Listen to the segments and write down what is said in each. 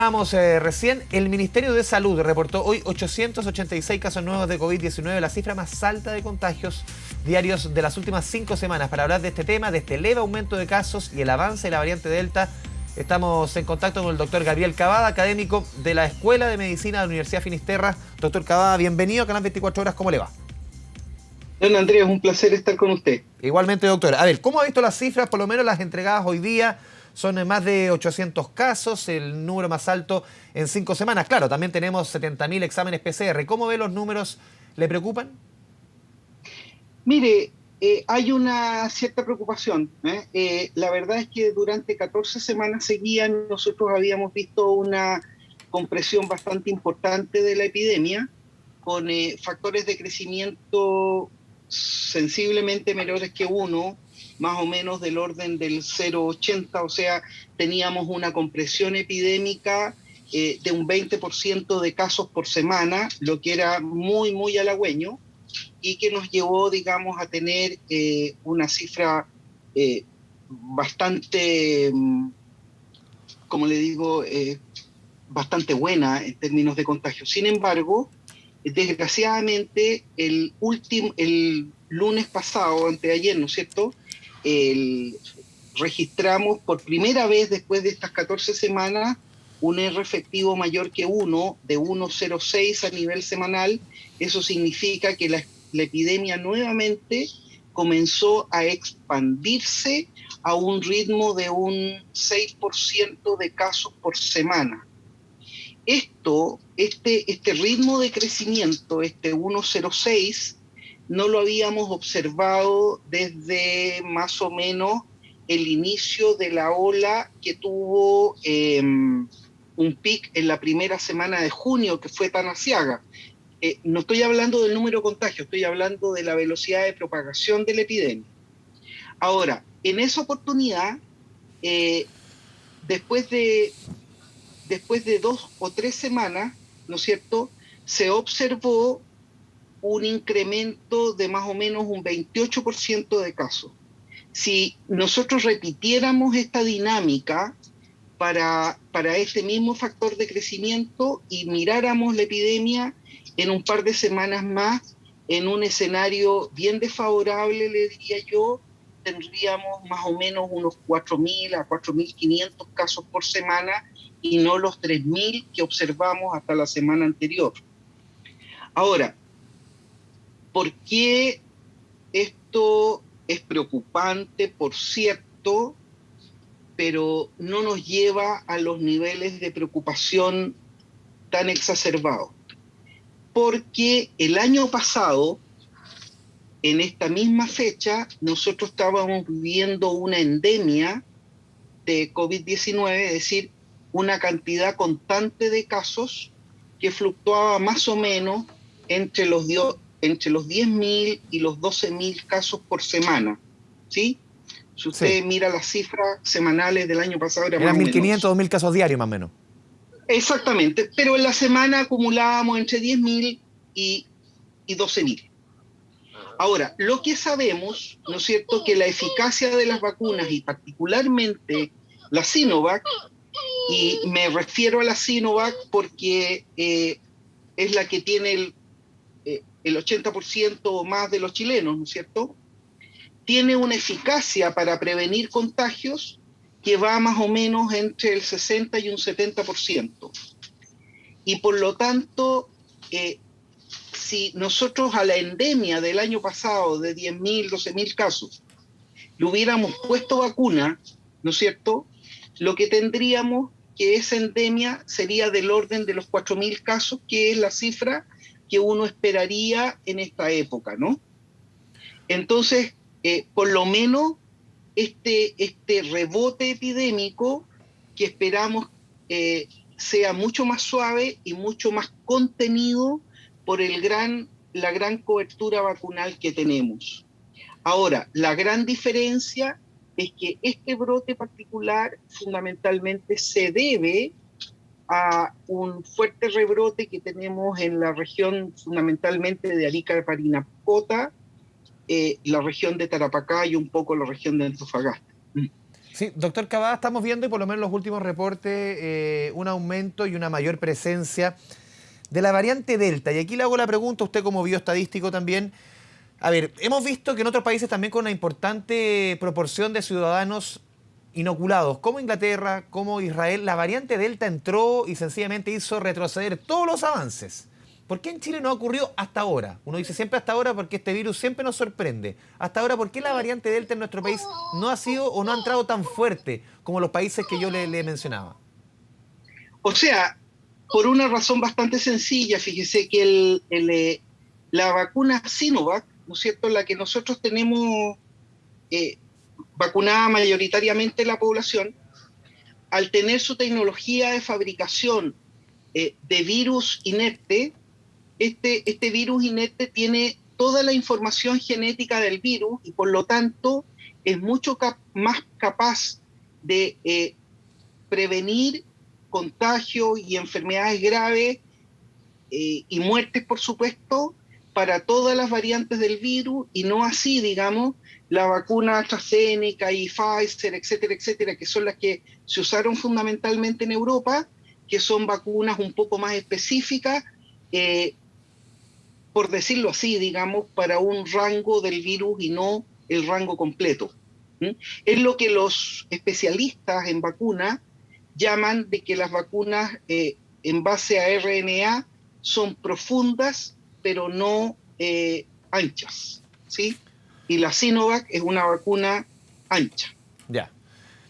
Vamos, recién el Ministerio de Salud reportó hoy 886 casos nuevos de COVID-19, la cifra más alta de contagios diarios de las últimas 5 semanas. Para hablar de este tema, de este leve aumento de casos y el avance de la variante Delta, estamos en contacto con el doctor Gabriel Cavada, académico de la Escuela de Medicina de la Universidad Finisterra. Doctor Cavada, bienvenido a Canal 24 Horas, ¿cómo le va? Don Andrés, un placer estar con usted. Igualmente, doctor. A ver, ¿cómo ha visto las cifras, por lo menos las entregadas hoy día? Son más de 800 casos, el número más alto en 5 semanas. Claro, también tenemos 70.000 exámenes PCR. ¿Cómo ve los números? ¿Le preocupan? Mire, hay una cierta preocupación. La verdad es que durante 14 semanas seguidas nosotros habíamos visto una compresión bastante importante de la epidemia, con factores de crecimiento sensiblemente menores que 1, más o menos del orden del 0,80, o sea, teníamos una compresión epidémica de un 20% de casos por semana, lo que era muy, muy halagüeño, y que nos llevó, digamos, a tener una cifra bastante, como le digo, bastante buena en términos de contagio. Sin embargo, desgraciadamente, el lunes pasado, anteayer, ¿no es cierto?, registramos por primera vez después de estas 14 semanas un R efectivo mayor que 1, de 1,06 a nivel semanal. Eso significa que la epidemia nuevamente comenzó a expandirse a un ritmo de un 6% de casos por semana. Este ritmo de crecimiento, este 1,06, no lo habíamos observado desde más o menos el inicio de la ola que tuvo un pic en la primera semana de junio, que fue tan aciaga. No estoy hablando del número de contagios, estoy hablando de la velocidad de propagación de la epidemia. Ahora, en esa oportunidad, después de 2 o 3 semanas, ¿no es cierto?, se observó un incremento de más o menos un 28% de casos. Si nosotros repitiéramos esta dinámica para este mismo factor de crecimiento y miráramos la epidemia en un par de semanas más, en un escenario bien desfavorable, le diría yo, tendríamos más o menos unos 4.000 a 4.500 casos por semana y no los 3.000 que observamos hasta la semana anterior. Ahora, ¿por qué esto es preocupante, por cierto, pero no nos lleva a los niveles de preocupación tan exacerbados? Porque el año pasado, en esta misma fecha, nosotros estábamos viviendo una endemia de COVID-19, es decir, una cantidad constante de casos que fluctuaba más o menos entre los 10.000 y los 12.000 casos por semana, ¿sí? Si Sí. usted mira las cifras semanales del año pasado, era más Eran o 1.500 menos. o 2.000 casos diarios, más o menos. Exactamente, pero en la semana acumulábamos entre 10.000 y 12.000. Ahora, lo que sabemos, ¿no es cierto?, que la eficacia de las vacunas y particularmente la Sinovac, y me refiero a la Sinovac porque es la que tiene el 80% o más de los chilenos, ¿no es cierto?, tiene una eficacia para prevenir contagios que va más o menos entre el 60 y un 70%. Y por lo tanto, si nosotros a la endemia del año pasado de 10.000, 12.000 casos le hubiéramos puesto vacuna, ¿no es cierto?, lo que tendríamos que esa endemia sería del orden de los 4.000 casos, que es la cifra que uno esperaría en esta época, ¿no? Entonces, por lo menos este rebote epidémico que esperamos sea mucho más suave y mucho más contenido por la gran cobertura vacunal que tenemos. Ahora, la gran diferencia es que este brote particular fundamentalmente se debe a un fuerte rebrote que tenemos en la región fundamentalmente de Arica de Parinacota, la región de Tarapacá y un poco la región de Antofagasta. Sí, doctor Cavada, estamos viendo, y por lo menos en los últimos reportes, un aumento y una mayor presencia de la variante Delta. Y aquí le hago la pregunta, usted como bioestadístico también. A ver, hemos visto que en otros países también con una importante proporción de ciudadanos inoculados, como Inglaterra, como Israel, la variante Delta entró y sencillamente hizo retroceder todos los avances. ¿Por qué en Chile no ocurrió hasta ahora? Uno dice siempre hasta ahora porque este virus siempre nos sorprende. Hasta ahora, ¿por qué la variante Delta en nuestro país no ha sido o no ha entrado tan fuerte como los países que yo le mencionaba? O sea, por una razón bastante sencilla, fíjese que la vacuna Sinovac, ¿no es cierto?, la que nosotros tenemos eh, vacunada mayoritariamente la población, al tener su tecnología de fabricación de virus inerte, este virus inerte tiene toda la información genética del virus y por lo tanto es mucho más capaz de prevenir contagios y enfermedades graves y muertes, por supuesto, para todas las variantes del virus, y no así, digamos, la vacuna AstraZeneca y Pfizer, etcétera, etcétera, que son las que se usaron fundamentalmente en Europa, que son vacunas un poco más específicas, por decirlo así, digamos, para un rango del virus y no el rango completo. ¿Mm? Es lo que los especialistas en vacunas llaman de que las vacunas en base a RNA son profundas, pero no anchas, ¿sí? Y la Sinovac es una vacuna ancha. Ya.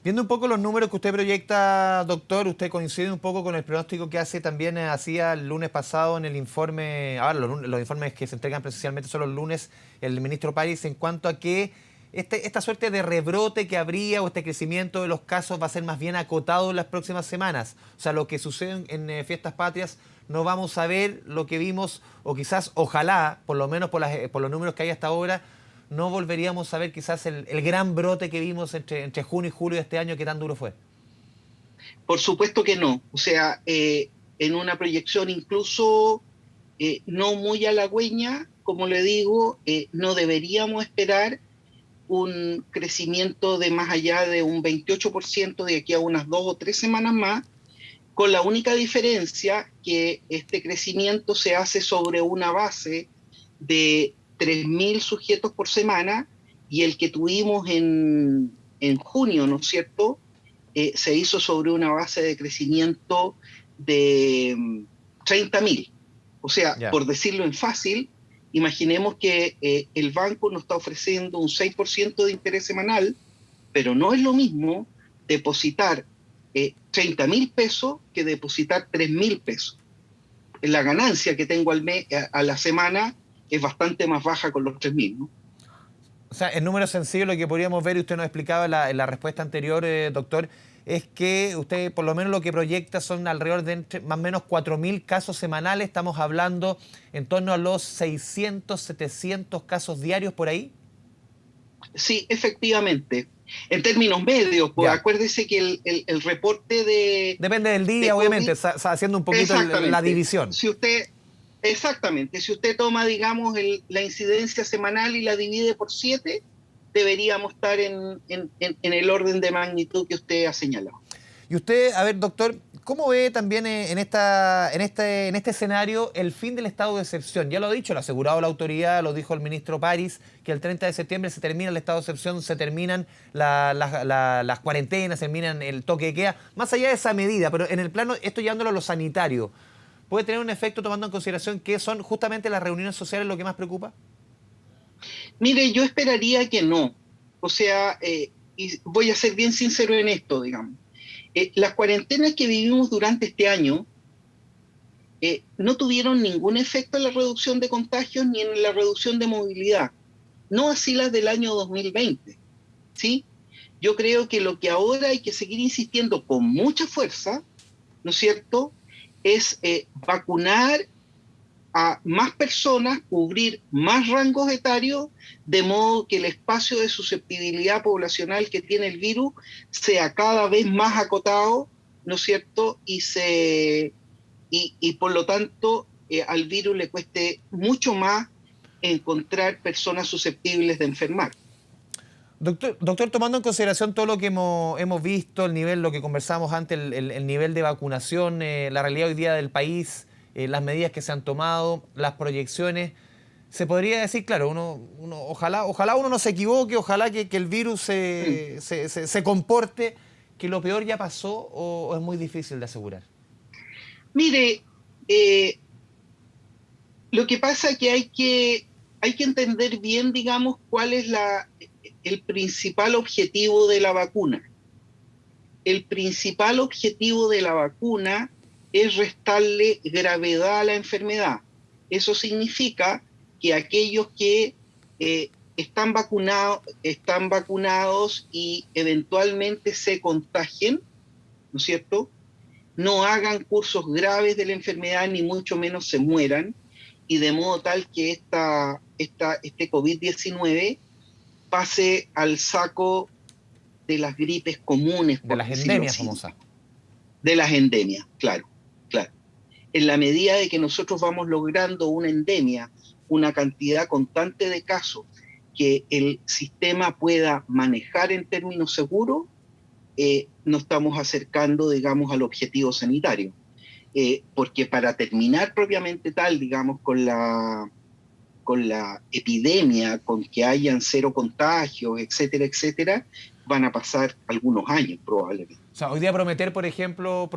Viendo un poco los números que usted proyecta, doctor, usted coincide un poco con el pronóstico que hace también hacía el lunes pasado en el informe, ahora los informes que se entregan precisamente son los lunes, el ministro París, en cuanto a que esta suerte de rebrote que habría o este crecimiento de los casos va a ser más bien acotado en las próximas semanas. O sea, lo que sucede en Fiestas Patrias no vamos a ver lo que vimos, o quizás, ojalá, por lo menos por los números que hay hasta ahora, no volveríamos a ver quizás el gran brote que vimos entre junio y julio de este año que tan duro fue. Por supuesto que no. O sea, en una proyección incluso no muy halagüeña, como le digo, no deberíamos esperar un crecimiento de más allá de un 28% de aquí a unas 2 o 3 semanas más, con la única diferencia que este crecimiento se hace sobre una base de 3.000 sujetos por semana, y el que tuvimos en junio, ¿no es cierto?, se hizo sobre una base de crecimiento de 30.000. O sea, Ya. por decirlo en fácil, imaginemos que el banco nos está ofreciendo un 6% de interés semanal, pero no es lo mismo depositar 30.000 pesos que depositar 3.000 pesos. La ganancia que tengo al mes, a la semana, es bastante más baja con los 3.000, ¿no? O sea, en números sencillos lo que podríamos ver, y usted nos explicaba en la respuesta anterior, doctor, es que usted por lo menos lo que proyecta son alrededor de más o menos 4.000 casos semanales. Estamos hablando en torno a los 600, 700 casos diarios por ahí. Sí, efectivamente. En términos medios, pues Ya. acuérdese que el reporte Depende del de día, COVID, obviamente, haciendo un poquito la exactamente. división. Exactamente, si usted toma, digamos, la incidencia semanal y la divide por 7, deberíamos estar en el orden de magnitud que usted ha señalado. Y usted, a ver, doctor, ¿cómo ve también en este escenario el fin del estado de excepción? Ya lo ha dicho, lo ha asegurado la autoridad, lo dijo el ministro París, que el 30 de septiembre se termina el estado de excepción, se terminan las cuarentenas, se terminan el toque de queda, más allá de esa medida, pero en el plano, esto llevándolo a lo sanitario, ¿puede tener un efecto tomando en consideración que son justamente las reuniones sociales lo que más preocupa? Mire, yo esperaría que no. O sea, y voy a ser bien sincero en esto, digamos. Las cuarentenas que vivimos durante este año no tuvieron ningún efecto en la reducción de contagios ni en la reducción de movilidad. No así las del año 2020, ¿sí? Yo creo que lo que ahora hay que seguir insistiendo con mucha fuerza, ¿no es cierto?, es vacunar a más personas, cubrir más rangos etarios, de modo que el espacio de susceptibilidad poblacional que tiene el virus sea cada vez más acotado, ¿no es cierto?, y por lo tanto al virus le cueste mucho más encontrar personas susceptibles de enfermar. Doctor, tomando en consideración todo lo que hemos visto, el nivel, lo que conversábamos antes, el nivel de vacunación, la realidad hoy día del país, las medidas que se han tomado, las proyecciones, se podría decir, claro, ojalá uno no se equivoque, ojalá que el virus se comporte, que lo peor ya pasó o es muy difícil de asegurar. Mire, lo que pasa es que hay que entender bien, digamos, cuál es el principal objetivo de la vacuna. El principal objetivo de la vacuna es restarle gravedad a la enfermedad. Eso significa que aquellos que están vacunados y eventualmente se contagien, ¿no es cierto?, no hagan cursos graves de la enfermedad, ni mucho menos se mueran, y de modo tal que este COVID-19 pase al saco de las gripes comunes, De las endemias famosas. De las endemias, claro, claro. En la medida de que nosotros vamos logrando una endemia, una cantidad constante de casos que el sistema pueda manejar en términos seguros, nos estamos acercando, digamos, al objetivo sanitario. Porque para terminar propiamente tal, digamos, con la epidemia, con que hayan 0 contagios, etcétera, etcétera, van a pasar algunos años probablemente. O sea, hoy día prometer, por ejemplo,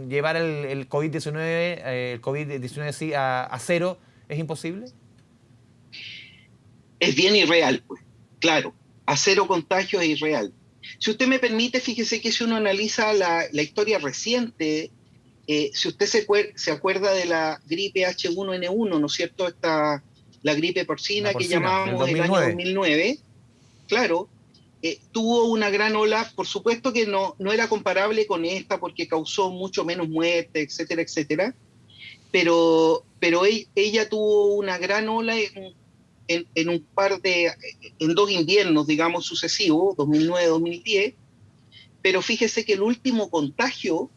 llevar el COVID-19 sí, a 0, ¿es imposible? Es bien irreal, pues, claro, a 0 contagios es irreal. Si usted me permite, fíjese que si uno analiza la historia reciente, si usted se acuerda de la gripe H1N1, ¿no es cierto? La gripe porcina que llamábamos el año 2009, claro, tuvo una gran ola, por supuesto que no era comparable con esta porque causó mucho menos muerte, etcétera, etcétera, pero ella tuvo una gran ola en 2 inviernos, digamos, sucesivos, 2009-2010, pero fíjese que el último contagio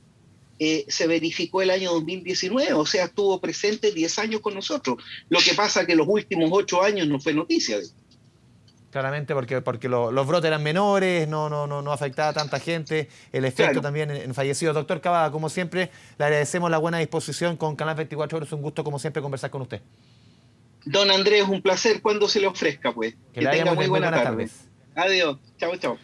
se verificó el año 2019, o sea, estuvo presente 10 años con nosotros. Lo que pasa es que los últimos 8 años no fue noticia. Claramente porque los brotes eran menores, no afectaba a tanta gente, el efecto claro. También en fallecidos. Doctor Cavada, como siempre, le agradecemos la buena disposición con Canal 24 Horas, un gusto como siempre conversar con usted. Don Andrés, un placer cuando se le ofrezca, pues. Que tenga muy buenas tardes. Adiós. Chao, chao.